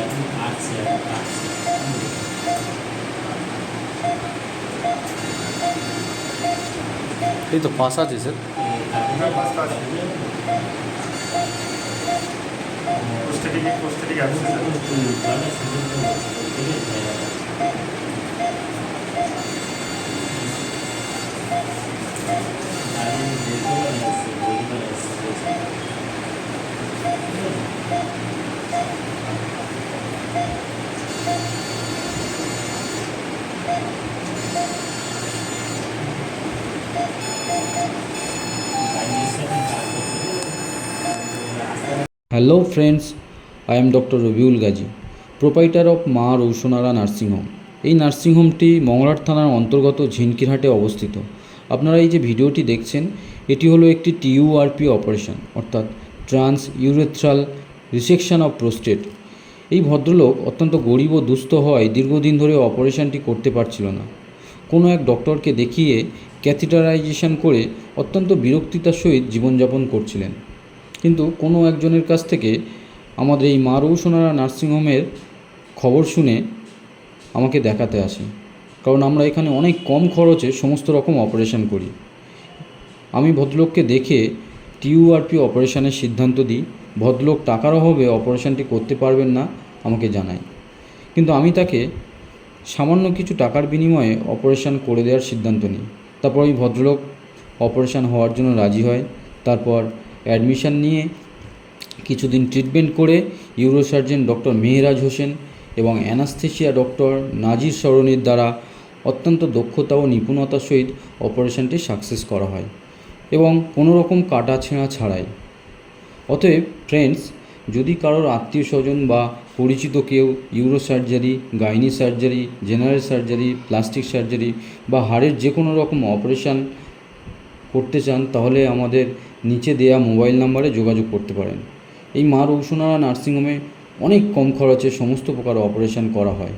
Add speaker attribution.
Speaker 1: এখন কাটছে কাটছে।
Speaker 2: এই তো পাস আছে sir.
Speaker 3: Prostatic abscess
Speaker 2: hello friends, I am doctor Rabiul Gazi, proprietor of মা রৌশনারা নার্সিংহোম। এই নার্সিংহোমটি মংলাট থানার অন্তর্গত ঝিনকিরহাটে অবস্থিত। আপনারা এই যে ভিডিওটি দেখছেন, এটি হলো একটি টিইউআরপি অপারেশন, অর্থাৎ trans urethral resection of prostate. এই ভদ্রলোক অত্যন্ত গরিব ও দুস্থ হওয়ায় দীর্ঘদিন ধরে অপারেশনটি করতে পারছিল না। কোনো এক ডক্টরকে দেখিয়ে ক্যাথিটারাইজেশন করে অত্যন্ত বিরক্তিতার সহিত জীবনযাপন করছিলেন। কিন্তু কোনো একজনের কাছ থেকে আমাদের এই মা রৌশনারা নার্সিংহোমের খবর শুনে আমাকে দেখাতে আসে, কারণ আমরা এখানে অনেক কম খরচে সমস্ত রকম অপারেশন করি। আমি ভদ্রলোককে দেখে টিইউআরপি অপারেশনের সিদ্ধান্ত দিই। ভদ্রলোক টাকার অভাবে অপারেশনটি করতে পারবেন না আমাকে জানায়, কিন্তু আমি তাকে সামান্য কিছু টাকার বিনিময়ে অপারেশন করে দেওয়ার সিদ্ধান্ত নিই। তারপর ওই ভদ্রলোক অপারেশন হওয়ার জন্য রাজি হয়। তারপর অ্যাডমিশন নিয়ে কিছুদিন ট্রিটমেন্ট করে ইউরোসার্জন ডক্টর মেহরাজ হোসেন এবং অ্যানাস্থেশিয়া ডক্টর নাজির সরণির দ্বারা অত্যন্ত দক্ষতা ও নিপুণতার সহিত অপারেশনটি সাকসেস করা হয় এবং কোনো রকম কাটা ছেঁড়া ছাড়াই। অতএব ফ্রেন্ডস, যদি কারোর আত্মীয় স্বজন বা পরিচিত কেউ urosurgery, gynae surgery, general surgery, plastic surgery বা হাড়ের যে কোনো রকম অপারেশান করতে চান, তাহলে আমাদের নিচে দেয়া মোবাইল নাম্বারে যোগাযোগ করতে পারেন। এই মা রৌশনারা নার্সিংহোমে অনেক কম খরচে সমস্ত প্রকার অপারেশন করা হয়।